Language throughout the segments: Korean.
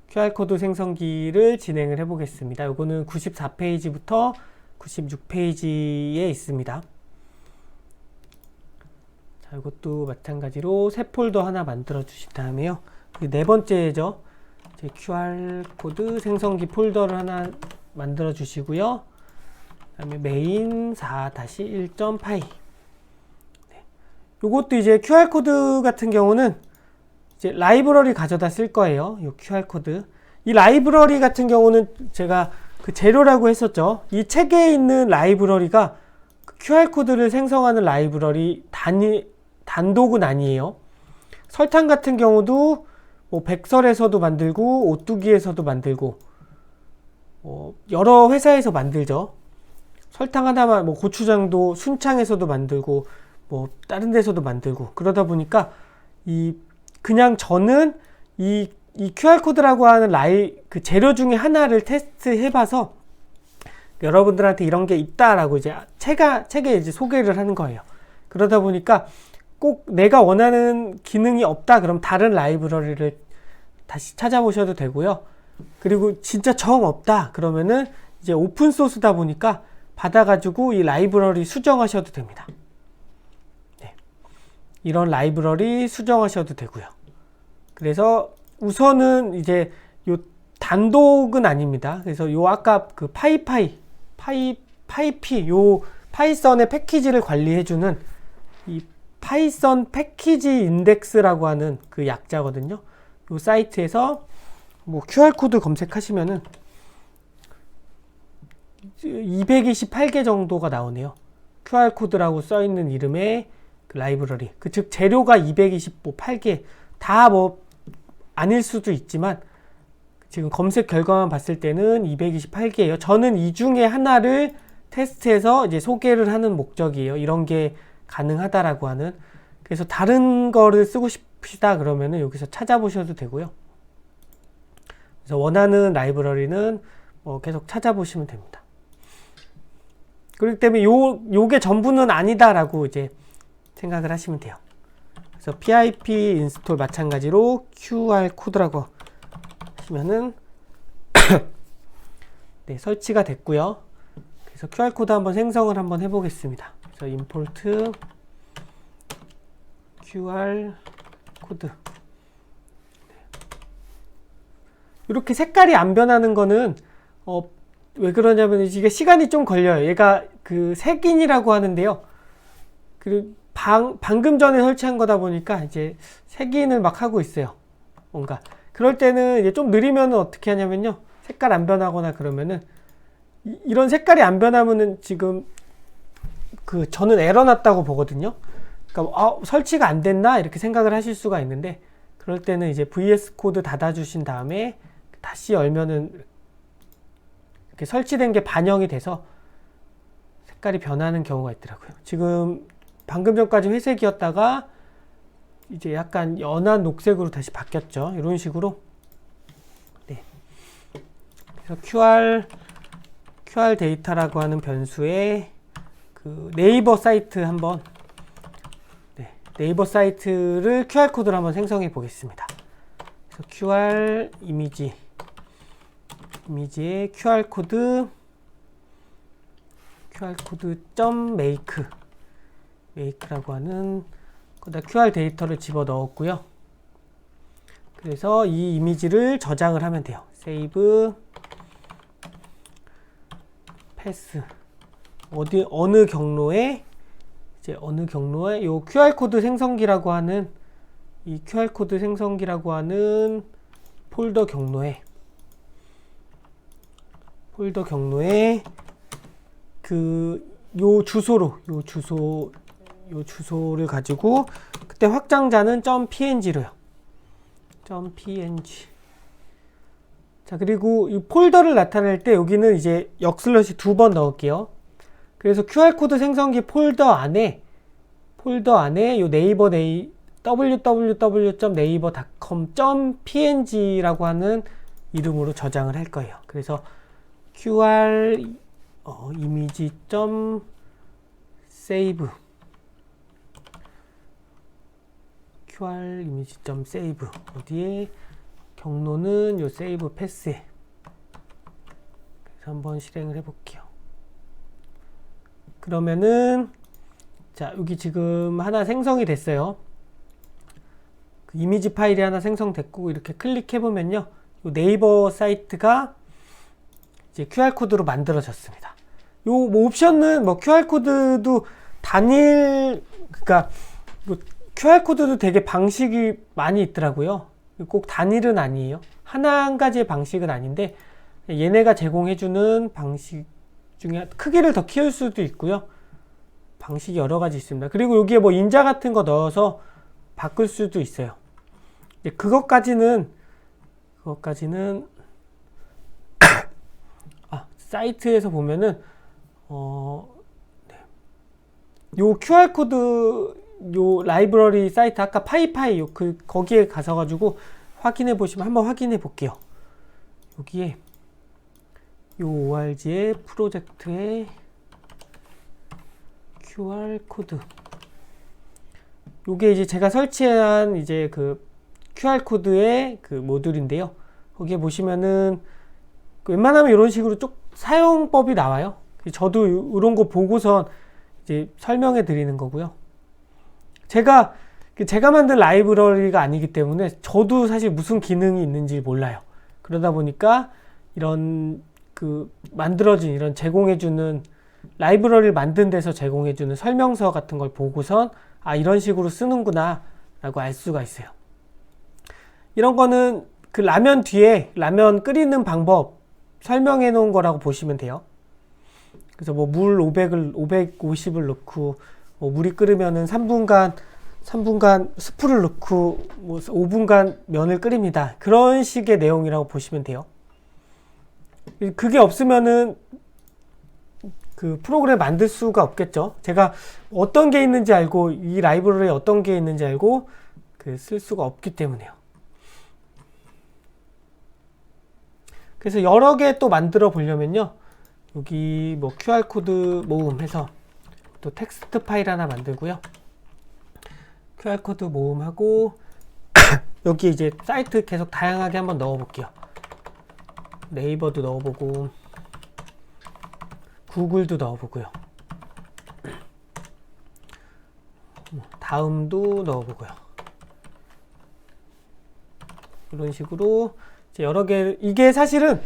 QR코드 생성기를 진행을 해 보겠습니다. 요거는 94페이지부터 96페이지에 있습니다. 자, 이것도 마찬가지로 새 폴더 하나 만들어 주신 다음에요. 네 번째죠. 이제 QR코드 생성기 폴더를 하나 만들어 주시고요. 그다음에 main 4-1.py. 네. 요것도 이제 QR코드 같은 경우는 이제 라이브러리 가져다 쓸 거예요. 이 QR코드. 이 라이브러리 같은 경우는 제가 그 재료라고 했었죠. 이 책에 있는 라이브러리가 그 QR코드를 생성하는 라이브러리 단독은 아니에요. 설탕 같은 경우도 뭐 백설에서도 만들고 오뚜기에서도 만들고 여러 회사에서 만들죠. 설탕 하나만 뭐 고추장도 순창에서도 만들고 뭐 다른 데서도 만들고 그러다 보니까 그냥 저는 이 QR코드라고 하는 그 재료 중에 하나를 테스트 해봐서 여러분들한테 이런 게 있다라고 이제 책에 이제 소개를 하는 거예요. 그러다 보니까 꼭 내가 원하는 기능이 없다 그럼 다른 라이브러리를 다시 찾아보셔도 되고요. 그리고 진짜 정 없다 그러면은 이제 오픈소스다 보니까 받아가지고 이 라이브러리 수정하셔도 됩니다. 네. 이런 라이브러리 수정하셔도 되고요. 그래서 우선은 이제 요 단독은 아닙니다. 그래서 요 아까 그 파이피 요 파이썬의 패키지를 관리해주는 이 파이썬 패키지 인덱스라고 하는 그 약자거든요. 요 사이트에서 뭐 QR코드 검색하시면은 228개 정도가 나오네요. QR코드라고 써있는 이름의 그 라이브러리. 즉 재료가 228개 다 뭐 아닐 수도 있지만 지금 검색 결과만 봤을 때는 228개예요. 저는 이 중에 하나를 테스트해서 이제 소개를 하는 목적이에요. 이런 게 가능하다라고 하는. 그래서 다른 거를 쓰고 싶으시다 그러면은 여기서 찾아보셔도 되고요. 그래서 원하는 라이브러리는 뭐 계속 찾아보시면 됩니다. 그렇기 때문에 요게 전부는 아니다라고 이제 생각을 하시면 돼요. 그래서 pip 인스톨 마찬가지로 QR코드라고 하시면은 네, 설치가 됐고요. 그래서 QR코드 한번 생성을 한번 해보겠습니다. 그래서 import QR코드. 이렇게 색깔이 안 변하는 거는 왜 그러냐면 이게 시간이 좀 걸려요. 얘가 그 색인이라고 하는데요. 그 방금 전에 설치한 거다 보니까 이제 색인을 막 하고 있어요. 뭔가 그럴 때는 이제 좀 느리면 어떻게 하냐면요. 색깔 안 변하거나 그러면은 이런 색깔이 안 변하면은 지금 그 저는 에러 났다고 보거든요. 그러니까 설치가 안 됐나 이렇게 생각을 하실 수가 있는데 그럴 때는 이제 VS 코드 닫아 주신 다음에 다시 열면은 이렇게 설치된 게 반영이 돼서 색깔이 변하는 경우가 있더라고요. 지금 방금 전까지 회색이었다가 이제 약간 연한 녹색으로 다시 바뀌었죠. 이런 식으로. 네. 그래서 QR 데이터라고 하는 변수에 그 네이버 사이트 한번 네이버 사이트를 QR코드로 한번 생성해 보겠습니다. 그래서 QR 이미지에 make라고 하는 거기다 QR 데이터를 집어 넣었고요. 그래서 이 이미지를 저장을 하면 돼요. save pass 어느 경로에 요 QR코드 생성기라고 하는 이 QR코드 생성기라고 하는 폴더 경로에 요 주소를 가지고 그때 확장자는 .png로요. .png. 자, 그리고 이 폴더를 나타낼 때 여기는 이제 역슬러시 2번 넣을게요. 그래서 QR코드 생성기 폴더 안에 요 네이버 www.naver.com.png라고 하는 이름으로 저장을 할 거예요. 그래서 QR image.save 어디에 경로는 요 세이브 패스에. 그래서 한번 실행을 해볼게요. 그러면은 자, 여기 지금 하나 생성이 됐어요. 그 이미지 파일이 하나 생성됐고, 이렇게 클릭해보면요, 요 네이버 사이트가 이제 QR코드로 만들어졌습니다. 요 뭐 옵션은 뭐 QR코드도 단일, 그러니까 QR코드도 되게 방식이 많이 있더라고요. 꼭 단일은 아니에요. 한 가지의 방식은 아닌데, 얘네가 제공해주는 방식 중에 크기를 더 키울 수도 있고요. 방식이 여러 가지 있습니다. 그리고 여기에 뭐 인자 같은 거 넣어서 바꿀 수도 있어요. 그것까지는 사이트에서 보면은 네. 요 QR코드 요 라이브러리 사이트 아까 파이파이 거기에 가서 가지고 확인해 보시면 한번 확인해 볼게요. 여기에 요 ORG의 프로젝트의 QR코드, 요게 이제 제가 설치한 이제 그 QR코드의 그 모듈인데요. 거기에 보시면은 웬만하면 이런 식으로 쭉 사용법이 나와요. 저도 이런 거 보고선 이제 설명해 드리는 거고요. 제가 만든 라이브러리가 아니기 때문에 저도 사실 무슨 기능이 있는지 몰라요. 그러다 보니까 이런 만들어진 이런 제공해주는 라이브러리를 만든 데서 제공해주는 설명서 같은 걸 보고선 이런 식으로 쓰는구나 라고 알 수가 있어요. 이런 거는 그 라면 뒤에 라면 끓이는 방법 설명해 놓은 거라고 보시면 돼요. 그래서 뭐 물 550을 넣고 뭐 물이 끓으면은 3분간 스프를 넣고 뭐 5분간 면을 끓입니다. 그런 식의 내용이라고 보시면 돼요. 그게 없으면은 그 프로그램 만들 수가 없겠죠. 제가 어떤 게 있는지 알고, 이 라이브러리에 어떤 게 있는지 알고 쓸 수가 없기 때문에요. 그래서 여러 개 또 만들어 보려면요, 여기 뭐 QR코드 모음 해서 또 텍스트 파일 하나 만들고요. QR코드 모음하고 여기 이제 사이트 계속 다양하게 한번 넣어 볼게요. 네이버도 넣어보고 구글도 넣어보고요. 다음도 넣어보고요. 이런 식으로 여러 개, 이게 사실은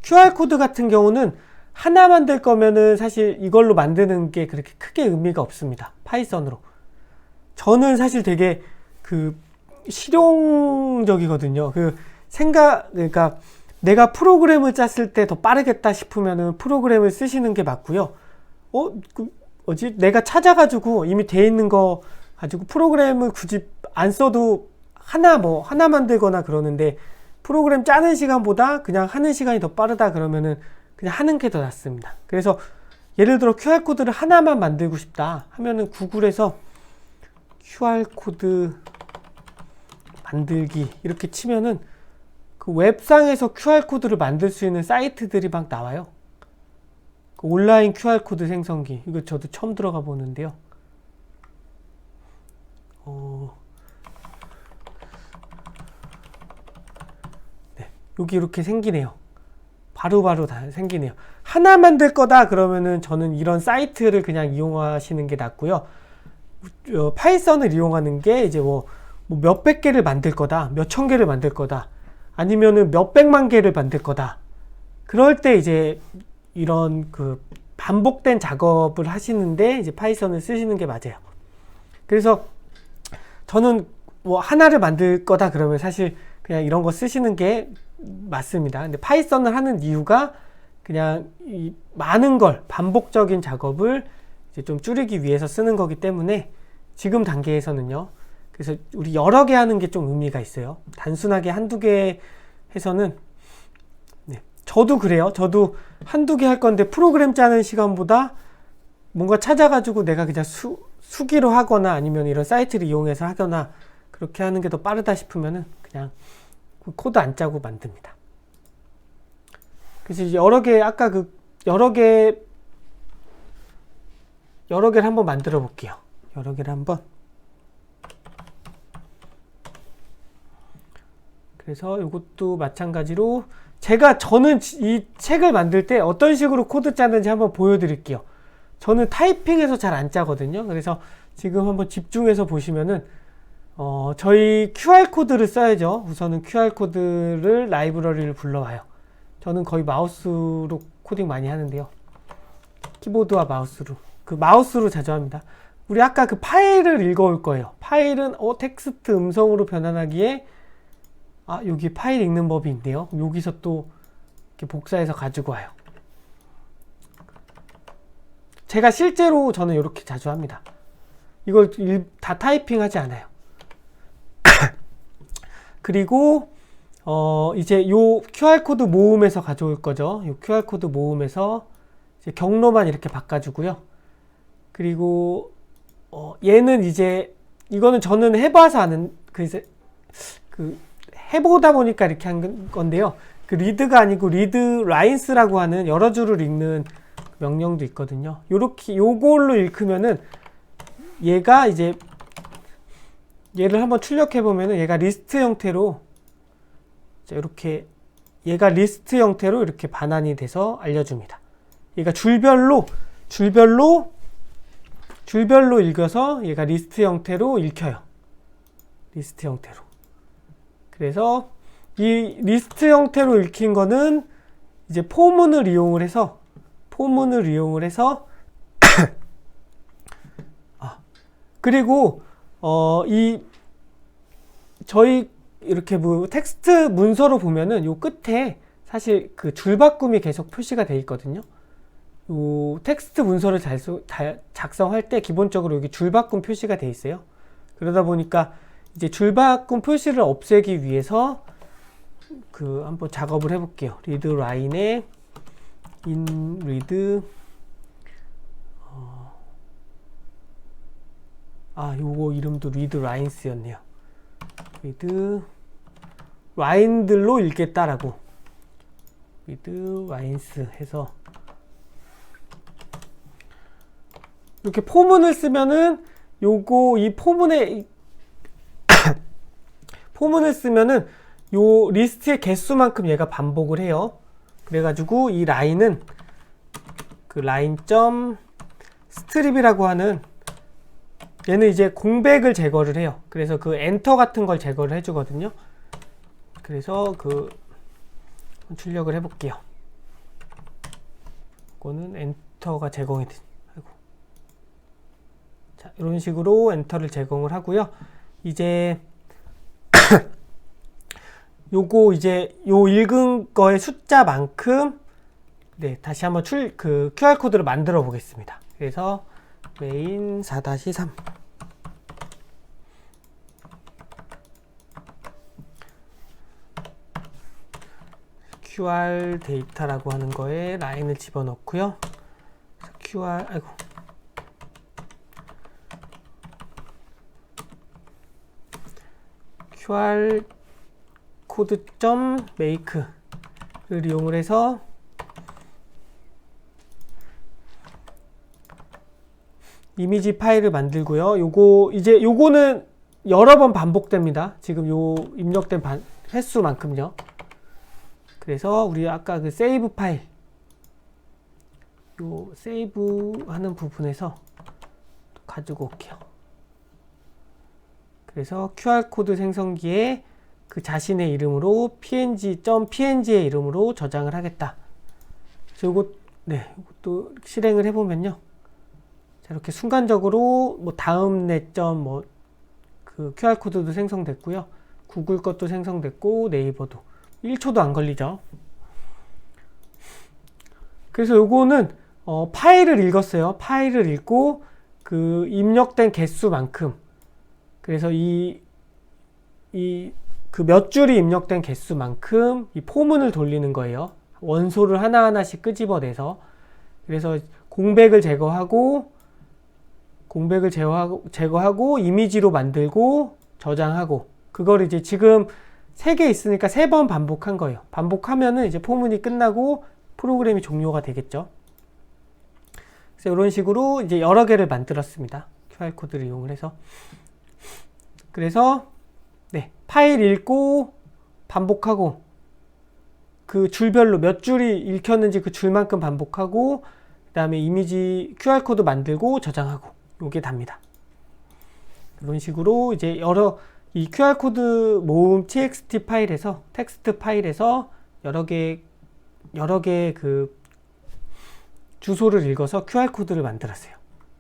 QR코드 같은 경우는 하나 만들 거면은 사실 이걸로 만드는 게 그렇게 크게 의미가 없습니다. 파이썬으로. 저는 사실 되게 실용적이거든요. 그러니까 내가 프로그램을 짰을 때 더 빠르겠다 싶으면은 프로그램을 쓰시는 게 맞고요. 내가 찾아가지고 이미 돼 있는 거 가지고 프로그램을 굳이 안 써도 하나 만들거나 그러는데, 프로그램 짜는 시간보다 그냥 하는 시간이 더 빠르다 그러면은 그냥 하는 게 더 낫습니다. 그래서 예를 들어 QR코드를 하나만 만들고 싶다 하면은 구글에서 QR코드 만들기 이렇게 치면은 그 웹상에서 QR코드를 만들 수 있는 사이트들이 막 나와요. 그 온라인 QR코드 생성기, 이거 저도 처음 들어가 보는데요. 네, 여기 이렇게 생기네요. 바로바로 다 생기네요. 하나 만들 거다 그러면은 저는 이런 사이트를 그냥 이용하시는 게 낫고요. 파이썬을 이용하는 게 이제 뭐 몇백 개를 만들 거다, 몇천 개를 만들 거다, 아니면은 몇백만 개를 만들 거다. 그럴 때 이제 이런 반복된 작업을 하시는데 이제 파이썬을 쓰시는 게 맞아요. 그래서 저는 뭐 하나를 만들 거다 그러면 사실 그냥 이런 거 쓰시는 게 맞습니다. 근데 파이썬을 하는 이유가 그냥 이 많은 걸, 반복적인 작업을 이제 좀 줄이기 위해서 쓰는 거기 때문에 지금 단계에서는요. 그래서 우리 여러 개 하는 게 좀 의미가 있어요. 단순하게 한두 개 해서는, 네, 저도 그래요. 저도 한두 개 할 건데 프로그램 짜는 시간보다 뭔가 찾아가지고 내가 그냥 수기로 하거나 아니면 이런 사이트를 이용해서 하거나 그렇게 하는 게 더 빠르다 싶으면은 그냥 코드 안 짜고 만듭니다. 그래서 이제 여러 개, 아까 여러 개를 한번 만들어 볼게요. 여러 개를 한번. 그래서 이것도 마찬가지로 저는 이 책을 만들 때 어떤 식으로 코드 짜는지 한번 보여드릴게요. 저는 타이핑해서 잘 안 짜거든요. 그래서 지금 한번 집중해서 보시면은 저희 QR코드를 써야죠. 우선은 QR코드를 라이브러리를 불러와요. 저는 거의 마우스로 코딩 많이 하는데요. 키보드와 마우스로 자주 합니다. 우리 아까 그 파일을 읽어올 거예요. 파일은 텍스트 음성으로 변환하기에 여기 파일 읽는 법이 있네요. 여기서 또 이렇게 복사해서 가지고 와요. 제가 실제로 저는 이렇게 자주 합니다. 이걸 다 타이핑 하지 않아요. 그리고 이제 요 QR코드 모음에서 가져올 거죠. 요 QR코드 모음에서 이제 경로만 이렇게 바꿔주고요. 그리고 얘는 이제 이거는 저는 해봐서 아는 해보다 보니까 이렇게 한 건데요. 그 리드가 아니고 리드 라인스라고 하는 여러 줄을 읽는 명령도 있거든요. 요걸로 읽으면은 얘가 이제 얘를 한번 출력해 보면은 얘가 리스트 형태로 이렇게 반환이 돼서 알려줍니다. 얘가 줄별로 읽어서 얘가 리스트 형태로 읽혀요. 리스트 형태로. 그래서 이 리스트 형태로 읽힌 거는 이제 포문을 이용을 해서 그리고 저희 이렇게 텍스트 문서로 보면은 요 끝에 사실 그 줄바꿈이 계속 표시가 돼 있거든요. 요 텍스트 문서를 작성할 때 기본적으로 여기 줄바꿈 표시가 돼 있어요. 그러다 보니까 이제 줄바꿈 표시를 없애기 위해서 한번 작업을 해볼게요. 리드 라인에 in read 요거 이름도 리드 라인스였네요. 리드 라인들로 읽겠다라고 리드 라인스 해서 이렇게 포문을 쓰면은 이 포문을 쓰면은 요 리스트의 개수만큼 얘가 반복을 해요. 그래가지고 이 라인은 그 라인.스트립이라고 하는 얘는 이제 공백을 제거를 해요. 그래서 그 엔터 같은 걸 제거를 해주거든요. 그래서 출력을 해볼게요. 이거는 엔터가 제공이 자, 이런 식으로 엔터를 제공을 하고요. 이제 요거 이제 요 읽은 거의 숫자만큼 다시 한번 QR코드를 만들어 보겠습니다. 그래서 main 4-3 QR 데이터라고 하는 거에 라인을 집어넣고요. QR 코드.make를 이용을 해서 이미지 파일을 만들고요. 요거는 여러 번 반복됩니다. 지금 요 입력된 횟수만큼요. 그래서 우리 아까 그 세이브 파일 세이브 하는 부분에서 가지고 올게요. 그래서 QR코드 생성기에 그 자신의 이름으로 png.png의 이름으로 저장을 하겠다. 이것도 실행을 해보면요. 자, 이렇게 순간적으로 다음넷 그 QR코드도 생성됐고요. 구글 것도 생성됐고 네이버도 1초도 안 걸리죠. 그래서 요거는 파일을 읽었어요. 파일을 읽고 그 입력된 개수만큼 그래서 그 몇 줄이 입력된 개수만큼 이 포문을 돌리는 거예요. 원소를 하나하나씩 끄집어내서 그래서 공백을 제거하고 이미지로 만들고 저장하고 그걸 이제 지금 3개 있으니까 3번 반복한 거예요. 반복하면은 이제 포문이 끝나고 프로그램이 종료가 되겠죠. 그래서 이런 식으로 이제 여러 개를 만들었습니다. QR코드를 이용을 해서. 그래서 파일 읽고 반복하고 그 줄별로 몇 줄이 읽혔는지 그 줄만큼 반복하고 그 다음에 이미지 QR코드 만들고 저장하고 요게 답니다. 이런 식으로 이제 이 QR코드 모음 txt 파일에서 텍스트 파일에서 여러 개 그 주소를 읽어서 QR코드를 만들었어요.